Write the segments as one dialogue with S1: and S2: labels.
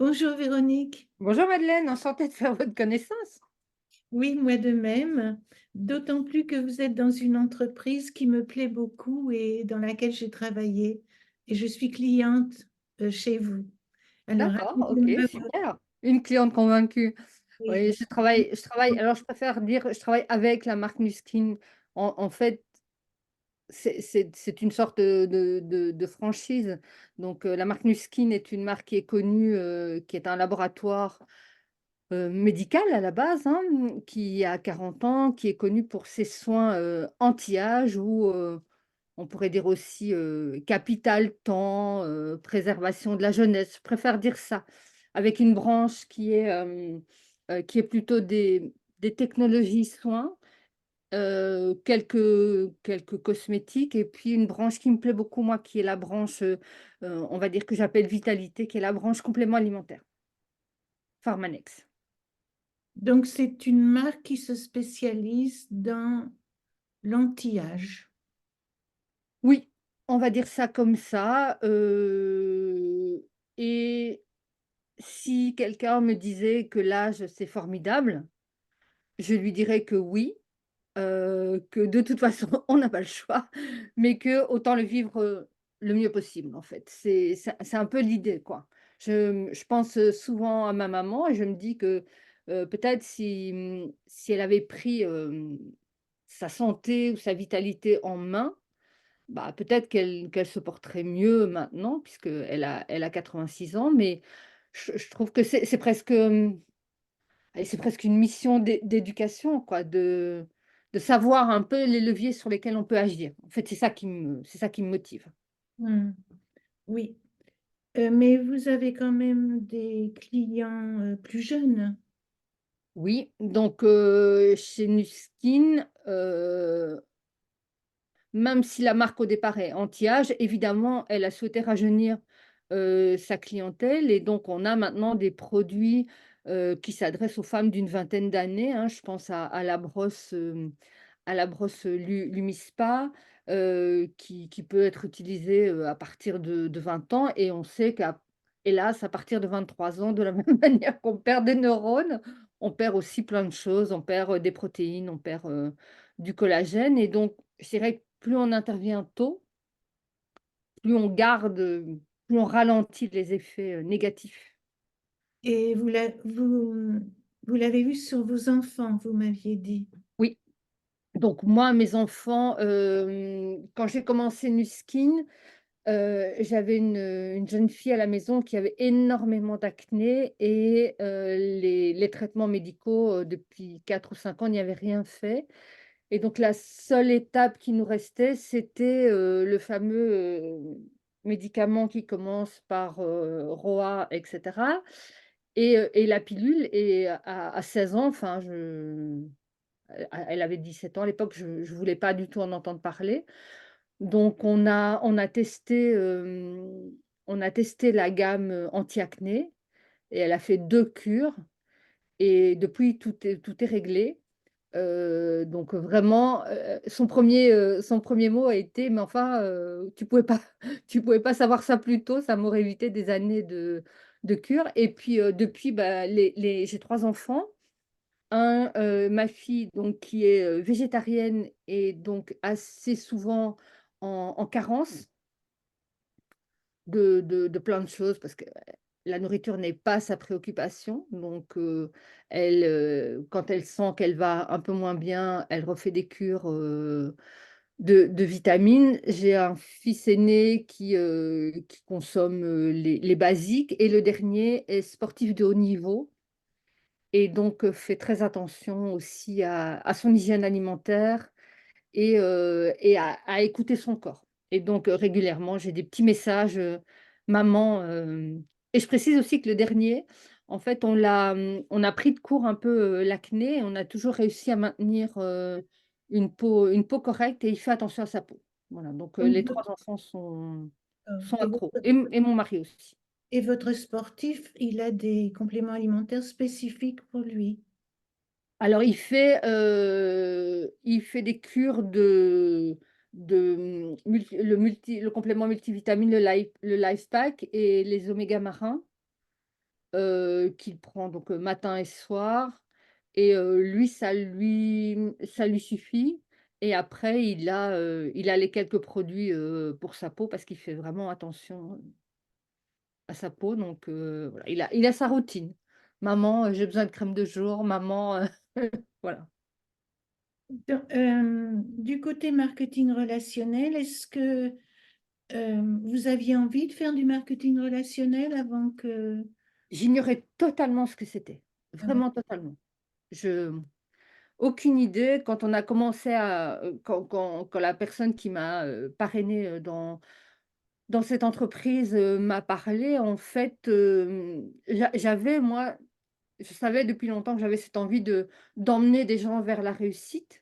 S1: Bonjour Véronique.
S2: Bonjour Madeleine, enchantée de faire votre connaissance.
S1: Oui, moi de même. D'autant plus que vous êtes dans une entreprise qui me plaît beaucoup et dans laquelle j'ai travaillé. Et je suis cliente chez vous. Alors,
S2: D'accord, ok,
S1: racontez-moi
S2: super. Une cliente convaincue.
S1: oui.
S2: Oui, alors je préfère dire, je travaille avec la marque Nuskin. En fait, c'est une sorte de franchise. Donc, la marque Nuskin est une marque qui est connue, qui est un laboratoire médical à la base, hein, qui a 40 ans, qui est connu pour ses soins anti-âge ou on pourrait dire aussi, capital temps, préservation de la jeunesse. Je préfère dire ça, avec une branche qui est plutôt des technologies soins, quelques cosmétiques et puis une branche qui me plaît beaucoup moi, qui est la branche, on va dire que j'appelle vitalité, qui est la branche complément alimentaire, Pharmanex.
S1: Donc, c'est une marque qui se spécialise dans l'anti-âge.
S2: Oui, on va dire ça comme ça, et si quelqu'un me disait que l'âge, c'est formidable, je lui dirais que oui, que de toute façon, on n'a pas le choix, mais que autant le vivre, le mieux possible, en fait. C'est un peu l'idée, quoi. Je pense, souvent à ma maman et je me dis que, peut-être si elle avait pris, sa santé ou sa vitalité en main, bah, peut-être qu'elle se porterait mieux maintenant puisqu'elle a 86 ans, mais je trouve que c'est presque, et c'est presque une mission d'éducation quoi, de savoir un peu les leviers sur lesquels on peut agir. En fait, c'est ça qui me motive.
S1: Hmm. Oui. Mais vous avez quand même des clients plus jeunes.
S2: Oui, donc chez Nuskin, même si la marque au départ est anti-âge, évidemment, elle a souhaité rajeunir, sa clientèle et donc on a maintenant des produits, qui s'adressent aux femmes d'une vingtaine d'années, hein. Je pense à la brosse, Lumispa, qui peut être utilisée, à partir de 20 ans et on sait hélas, à partir de 23 ans, de la même manière qu'on perd des neurones, on perd aussi plein de choses. On perd, des protéines, on perd, du collagène et donc je dirais que plus on intervient tôt, plus on garde, plus on ralentit les effets, négatifs.
S1: Et vous l'avez vu sur vos enfants, vous m'aviez dit.
S2: Oui, donc moi, mes enfants, quand j'ai commencé Nuskin, j'avais une jeune fille à la maison qui avait énormément d'acné et les traitements médicaux, depuis 4 ou 5 ans, n'y avaient rien fait et donc la seule étape qui nous restait, c'était, le fameux, médicament qui commence par, ROA et cetera et la pilule et à 16 ans, enfin elle avait 17 ans à l'époque, je ne voulais pas du tout en entendre parler. Donc on a testé la gamme, anti-acné et elle a fait 2 cures et depuis tout est réglé. Donc vraiment, son premier mot a été: «Mais enfin, tu pouvais pas tu pouvais pas savoir ça plus tôt, ça m'aurait évité des années de cure» et puis, depuis, bah, les j'ai 3 enfants. Ma fille donc qui est, végétarienne et donc assez souvent en carence de plein de choses parce que la nourriture n'est pas sa préoccupation. Donc, quand elle sent qu'elle va un peu moins bien, elle refait des cures, de vitamines. J'ai un fils aîné qui consomme, les basiques et le dernier est sportif de haut niveau et donc, fait très attention aussi à son hygiène alimentaire et à écouter son corps et donc, régulièrement, j'ai des petits messages, maman, et je précise aussi que le dernier, en fait, on a pris de court un peu, l'acné et on a toujours réussi à maintenir, une peau correcte et il fait attention à sa peau. Voilà, donc,
S1: Donc,
S2: les 3 enfants sont
S1: et
S2: accros
S1: votre
S2: et mon mari aussi.
S1: et votre sportif, il a des compléments alimentaires spécifiques pour lui.
S2: Alors il fait des cures de, le complément multivitamine, le Life Pack et les oméga marins qu'il prend donc matin et soir et lui, ça lui suffit et après il a les quelques produits, pour sa peau parce qu'il fait vraiment attention à sa peau donc voilà, il a sa routine. Maman, j'ai besoin de crème de jour, maman, voilà.
S1: Du côté marketing relationnel, est-ce que vous aviez envie de faire du marketing relationnel avant que...
S2: J'ignorais totalement ce que c'était,
S1: Ah, d'accord.
S2: vraiment totalement. Je Aucune idée quand on a commencé à, quand la personne qui m'a, parrainée, dans cette entreprise, m'a parlé, en fait, j'avais moi, je savais depuis longtemps que j'avais cette envie d'emmener des gens vers la réussite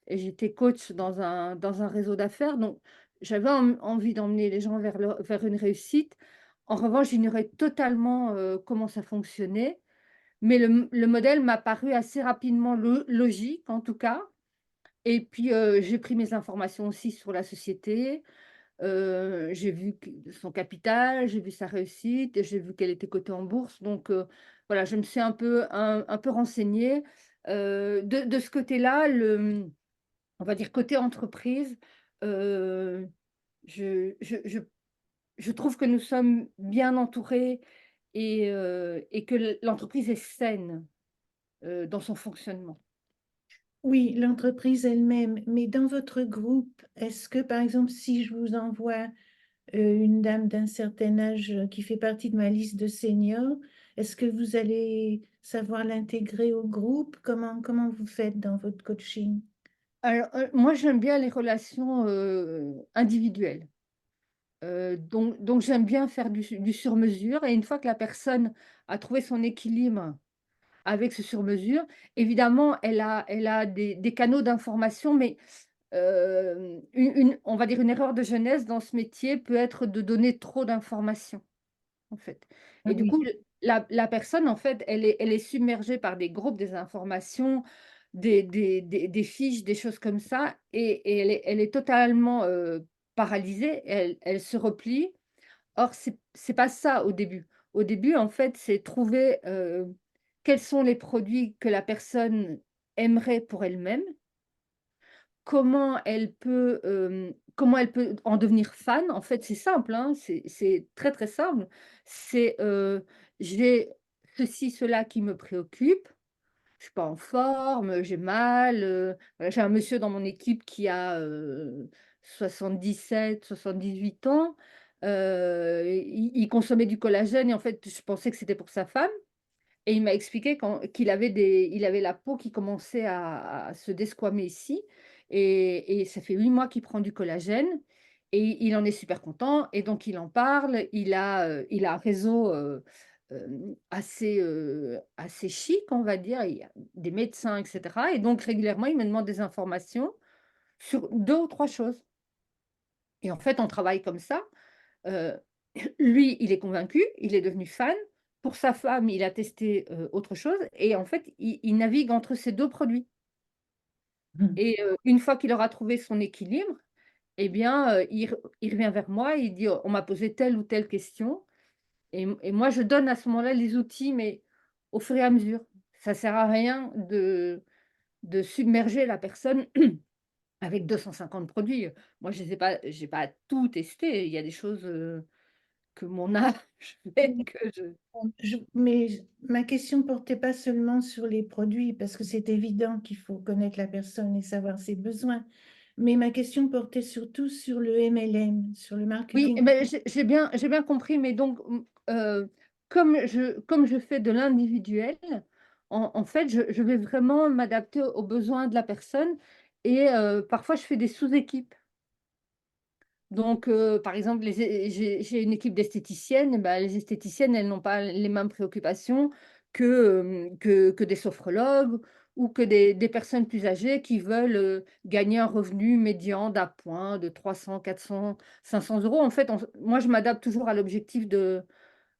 S2: et j'étais coach dans un réseau d'affaires, donc j'avais envie d'emmener les gens vers une réussite. En revanche, j'ignorais totalement, comment ça fonctionnait, mais le modèle m'a paru assez rapidement logique, en tout cas et puis, j'ai pris mes informations aussi sur la société. J'ai vu que son capital, j'ai vu sa réussite et j'ai vu qu'elle était cotée en bourse donc voilà, je me suis un peu renseignée. De ce côté-là, on va dire côté entreprise, heu, je je je je trouve que nous sommes bien entourés et que l'entreprise est saine, dans son fonctionnement.
S1: Oui, l'entreprise elle-même, mais dans votre groupe, est-ce que par exemple, si je vous envoie une dame d'un certain âge qui fait partie de ma liste de seniors, est-ce que vous allez savoir l'intégrer au groupe? Comment vous faites dans votre coaching?
S2: Alors, moi j'aime bien les relations, individuelles. Donc j'aime bien faire du sur-mesure et une fois que la personne a trouvé son équilibre avec ce sur-mesure, évidemment, elle a des canaux d'information, mais on va dire une erreur de jeunesse dans ce métier peut être de donner trop d'informations, en fait
S1: Ah
S2: et du
S1: oui,
S2: coup, la personne, en fait, elle est submergée par des groupes, des informations, des fiches, des choses comme ça et elle est totalement, paralysée, elle se replie. Or, c'est pas ça au début. Au début, en fait, c'est trouver, quels sont les produits que la personne aimerait pour elle-même, comment elle peut en devenir fan. En fait, c'est simple, hein, c'est très, très simple. C'est, j'ai ceci, cela qui me préoccupe, je suis pas en forme, j'ai mal, voilà, j'ai un monsieur dans mon équipe qui a, 78 ans, il consommait du collagène et en fait, je pensais que c'était pour sa femme et il m'a expliqué il avait la peau qui commençait à se desquamer ici et ça fait 8 mois qu'il prend du collagène et il en est super content et donc il en parle. Il a un réseau, assez chic, on va dire. Il y a des médecins et cetera et donc régulièrement, il me demande des informations sur 2 ou 3 choses et en fait, on travaille comme ça. Heu, Lui, il est convaincu, il est devenu fan. Pour sa femme, il a testé, autre chose et en fait, il navigue entre ces 2 produits et une fois qu'il aura trouvé son équilibre et bien, il revient vers moi, il dit: «On m'a posé telle ou telle question» et moi, je donne à ce moment-là les outils, mais au fur et à mesure. Ça sert à rien de submerger la personne avec 250 produits. Moi, je les ai pas j'ai pas tout testé. Il y a des choses, que mon âge fait que je
S1: Mais ma question portait pas seulement sur les produits, parce que c'est évident qu'il faut connaître la personne et savoir ses besoins, mais ma question portait surtout sur le MLM, sur le
S2: oui,
S1: marketing.
S2: eh beh, j'ai bien compris, mais donc, comme je fais de l'individuel, en fait, je vais vraiment m'adapter aux besoins de la personne et parfois je fais des sous-équipes. Donc, par exemple, j'ai une équipe d'esthéticiennes, et bah, les esthéticiennes, elles n'ont pas les mêmes préoccupations que des sophrologues ou que des personnes plus âgées qui veulent, gagner un revenu médian d'appoint de 300, 400, 500 €. En fait, moi, je m'adapte toujours à l'objectif de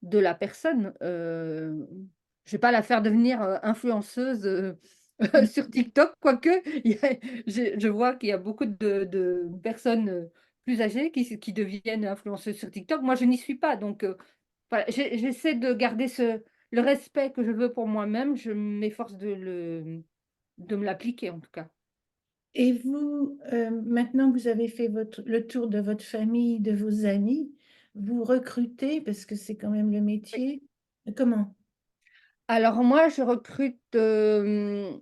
S2: la personne. Je vais pas la faire devenir, influenceuse, sur TikTok, quoique il y a je vois qu'il y a beaucoup de personnes, plus âgées qui deviennent influenceuses sur TikTok. Moi, je n'y suis pas donc voilà, j'essaie de garder le respect que je veux pour moi-même, je m'efforce de me l'appliquer en tout cas.
S1: Et vous, maintenant que vous avez fait le tour de votre famille, de vos amis, vous recrutez, parce que c'est quand même le
S2: Oui.
S1: métier. Comment?
S2: Alors moi, je recrute, je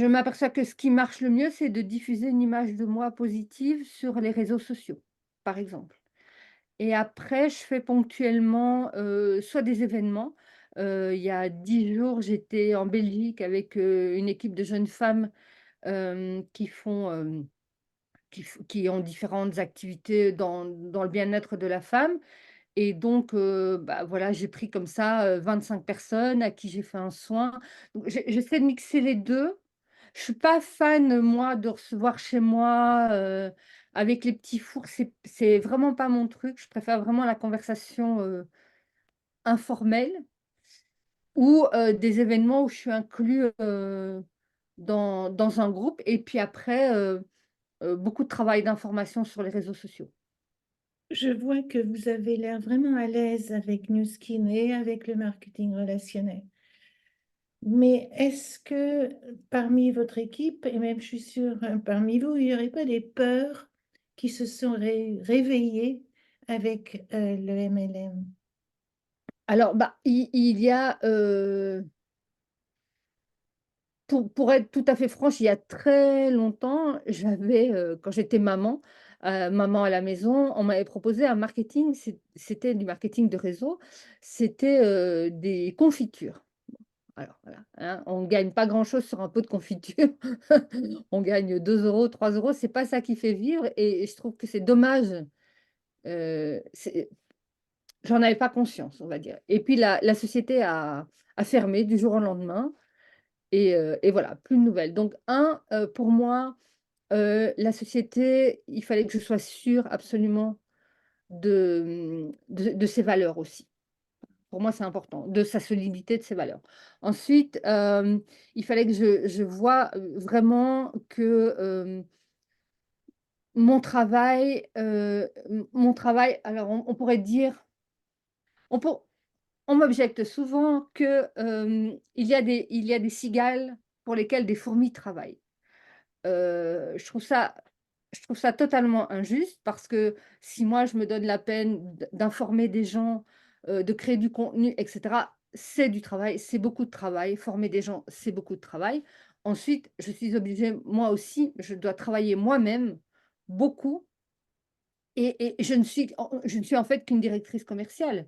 S2: m'aperçois que ce qui marche le mieux, c'est de diffuser une image de moi positive sur les réseaux sociaux, par exemple. Et après, je fais ponctuellement, soit des événements. Il y a 10 jours, j'étais en Belgique avec, une équipe de jeunes femmes, qui font, qui ont différentes activités dans le bien-être de la femme. Et donc, bah, voilà, j'ai pris comme ça, 25 personnes à qui j'ai fait un soin. Donc j'essaie de mixer les 2. Je suis pas fan, moi, de recevoir chez moi, avec les petits fours, c'est vraiment pas mon truc. Je préfère vraiment la conversation, informelle ou, des événements où je suis inclus, dans un groupe et puis après, beaucoup de travail d'information sur les réseaux sociaux.
S1: Je vois que vous avez l'air vraiment à l'aise avec New Skin et avec le marketing relationnel. Mais est-ce que parmi votre équipe, et même je suis sûre parmi vous, il n'y aurait pas des peurs qui se sont réveillées avec le MLM?
S2: Alors, bah, il y a, pour être tout à fait franche, il y a très longtemps, j'avais, quand j'étais maman, maman à la maison, on m'avait proposé un marketing, c'était du marketing de réseau, c'était, des confitures. Alors voilà, hein, on ne gagne pas grand-chose sur un pot de confiture. On gagne 2 €, 3 €, c'est pas ça qui fait vivre et je trouve que c'est dommage, c'est j'en avais pas conscience, on va dire et puis la société a fermé du jour au lendemain et voilà, plus de nouvelles. Donc pour moi, la société, il fallait que je sois sûre absolument de ses valeurs aussi. Pour moi, c'est important, de sa solidité, de ses valeurs. Ensuite, il fallait que je voie, vraiment que, mon travail alors on pourrait dire on pour on m'objecte souvent que, il y a des cigales pour lesquelles des fourmis travaillent. Je trouve ça totalement injuste parce que si moi je me donne la peine d'informer des gens, de créer du contenu et cetera, c'est du travail, c'est beaucoup de travail. Former des gens, c'est beaucoup de travail. Ensuite, je suis obligée, moi aussi, je dois travailler moi-même beaucoup et je ne suis en fait qu'une directrice commerciale.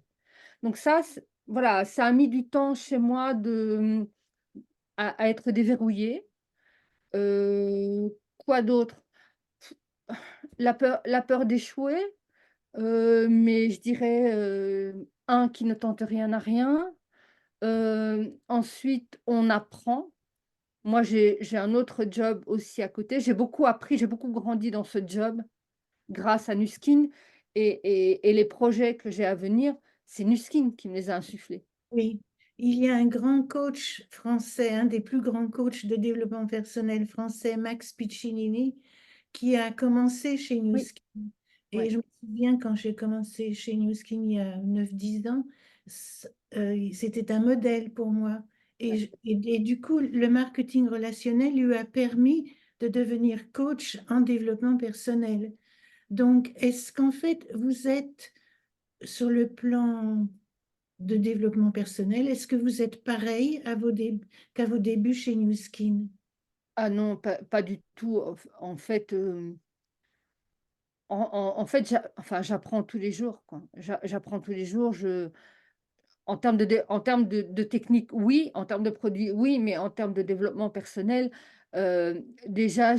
S2: Donc ça, voilà, ça a mis du temps chez moi à être déverrouillé. Quoi d'autre? La peur d'échouer, mais je dirais, 1 qui ne tente rien n'a rien. Ensuite, on apprend. Moi, j'ai un autre job aussi à côté. J'ai beaucoup appris, j'ai beaucoup grandi dans ce job grâce à Nuskin et les projets que j'ai à venir, c'est Nuskin qui me les a insufflés.
S1: Oui, il y a un grand coach français, un des plus grands coachs de développement personnel français, Max Piccinini, qui a commencé chez New
S2: Oui,
S1: Skin. Et
S2: ouais,
S1: je me souviens quand j'ai commencé chez New Skin il y a 9 10 ans, c'était un modèle pour moi.
S2: ouais.
S1: Et du coup, le marketing relationnel lui a permis de devenir coach en développement personnel. Donc, est-ce qu'en fait, vous êtes sur le plan de développement personnel, est-ce que vous êtes pareil qu'à vos débuts chez New Skin?
S2: Ah non, pas du tout. En fait, en fait, j'apprends tous les jours, quoi. J'apprends tous les jours, en termes de technique, oui, en termes de produits, oui, mais en termes de développement personnel, déjà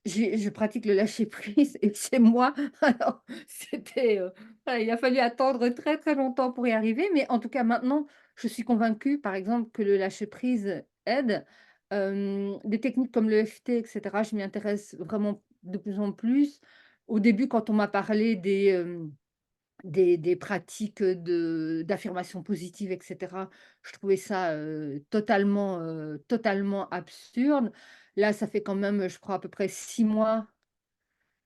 S2: je pratique le lâcher prise et chez moi, alors c'était, voilà, il a fallu attendre très, très longtemps pour y arriver, mais en tout cas maintenant, je suis convaincue, par exemple, que le lâcher prise aide. Des techniques comme le l'EFT et cetera, je m'y intéresse vraiment de plus en plus. Au début, quand on m'a parlé des pratiques, d'affirmation positive et cetera. Je trouvais ça, totalement absurde. Là, ça fait quand même, je crois, à peu près 6 mois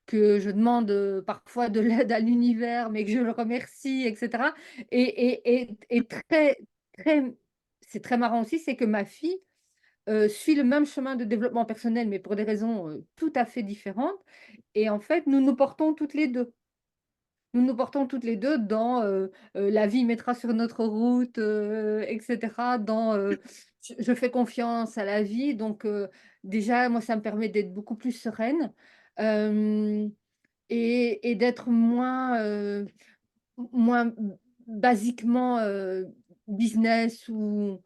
S2: que je demande parfois de l'aide à l'univers, mais que je le remercie, etc. Et très, très, c'est très marrant aussi, c'est que ma fille suit le même chemin de développement personnel, mais pour des raisons tout à fait différentes. Et en fait, nous nous portons toutes les deux. Nous nous portons toutes les 2 dans, la vie mettra sur notre route, et cetera, dans, je fais confiance à la vie donc déjà moi ça me permet d'être beaucoup plus sereine, hem et d'être moins, moins basiquement, business ou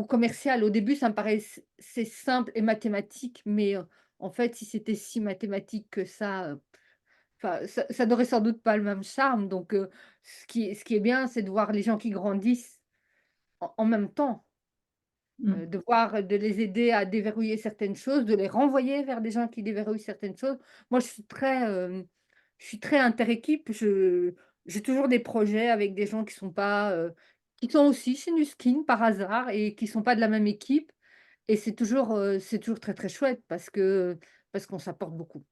S2: commercial. Au début ça me paraissait c'est simple et mathématique mais en fait si c'était si mathématique que ça, enfin, ça n'aurait sans doute pas le même charme donc ce qui est bien, c'est de voir les gens qui grandissent en même temps,
S1: Mm.
S2: de les aider à déverrouiller certaines choses, de les renvoyer vers des gens qui déverrouillent certaines choses. Moi, je suis très inter-équipe. Je j'ai toujours des projets avec des gens qui sont pas, qui sont aussi chez Nuskin par hasard et qui sont pas de la même équipe et c'est toujours très, très chouette parce qu'on s'apporte beaucoup.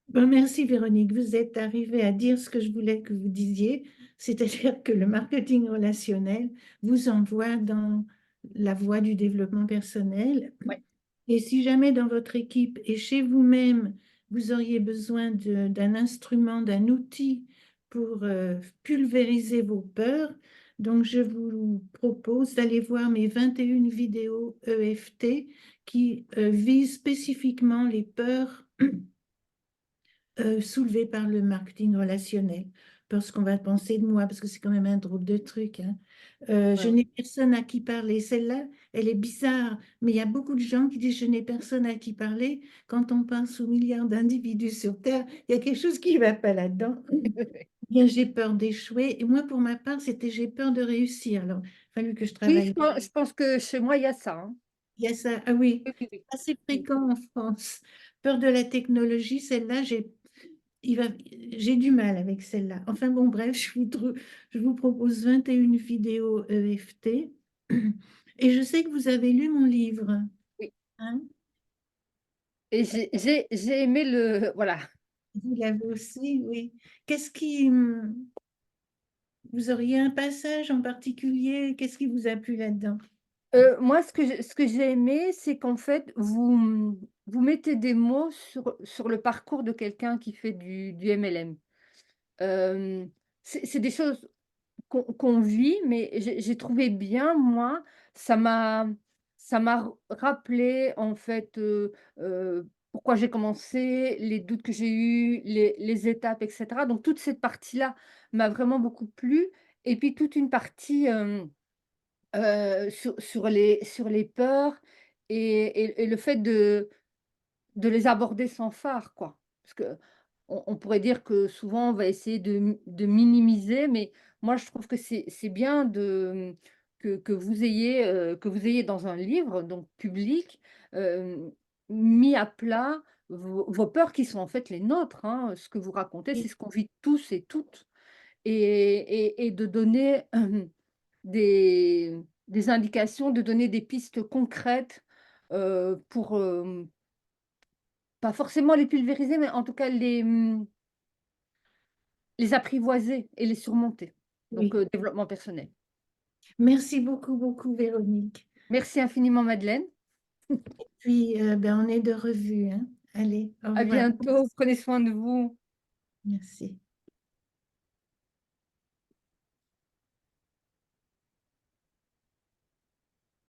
S1: Bon, merci Véronique, vous êtes arrivée à dire ce que je voulais que vous disiez, c'est-à-dire que le marketing relationnel vous envoie dans la voie du développement personnel.
S2: Ouais.
S1: Et si jamais dans votre équipe et chez vous-même, vous auriez besoin d'un instrument, d'un outil pour pulvériser vos peurs, donc je vous propose d'aller voir mes 21 vidéos EFT qui visent spécifiquement les peurs soulevées par le marketing relationnel. Parce qu'on va penser de moi, parce que c'est quand même un drôle de truc, hein.
S2: Ouais,
S1: Je
S2: ouais.
S1: n'ai personne à qui parler. Celle-là, elle est bizarre, mais il y a beaucoup de gens qui disent je n'ai personne à qui parler. Quand on pense aux milliards d'individus sur Terre, il y a quelque chose qui ne va pas là-dedans. Bien, j'ai peur d'échouer. Et moi, pour ma part, c'était j'ai peur de réussir. Alors, il a fallu que je
S2: Oui,
S1: travaille.
S2: je pense que chez moi, il y a ça, hein.
S1: Il y a ça. Ah oui,
S2: Oui, oui, oui.
S1: assez
S2: Mmh.
S1: fréquent en France. Peur de la technologie, celle-là, il va, j'ai du mal avec celle-là. Enfin bon, bref, je vous propose 21 vidéos EFT. Et je sais que vous avez lu mon livre,
S2: Oui
S1: hein?
S2: et j'ai aimé le voilà.
S1: Vous l'avez aussi, oui. Qu'est-ce qui, vous auriez un passage en particulier? Qu'est-ce qui vous a plu là-dedans?
S2: Moi, ce que j'ai aimé, c'est qu'en fait, vous mettez des mots sur le parcours de quelqu'un qui fait du MLM. C'est des choses qu'on vit, mais j'ai trouvé bien, moi, ça m'a ça m'a rappelé, en fait, pourquoi j'ai commencé, les doutes que j'ai eus, les étapes et cetera. Donc toute cette partie-là m'a vraiment beaucoup plu et puis toute une partie, sur les peurs et le fait de les aborder sans phare, quoi. Parce qu'on pourrait dire que souvent on va essayer de minimiser, mais moi je trouve que c'est bien que vous ayez dans un livre, donc public, hem, mis à plat vos peurs qui sont en fait les nôtres, hein. Ce que vous racontez,
S1: Oui,
S2: c'est ce qu'on vit tous et toutes et de donner des indications, de donner des pistes concrètes, pour, pas forcément les pulvériser, mais en tout cas les apprivoiser et les surmonter. Donc
S1: oui.
S2: développement personnel.
S1: Merci beaucoup, beaucoup, Véronique.
S2: Merci infiniment Madeleine.
S1: Puis, ben, on est de revue, hein. Allez, au
S2: À
S1: revoir.
S2: bientôt, prenez soin de vous.
S1: Merci.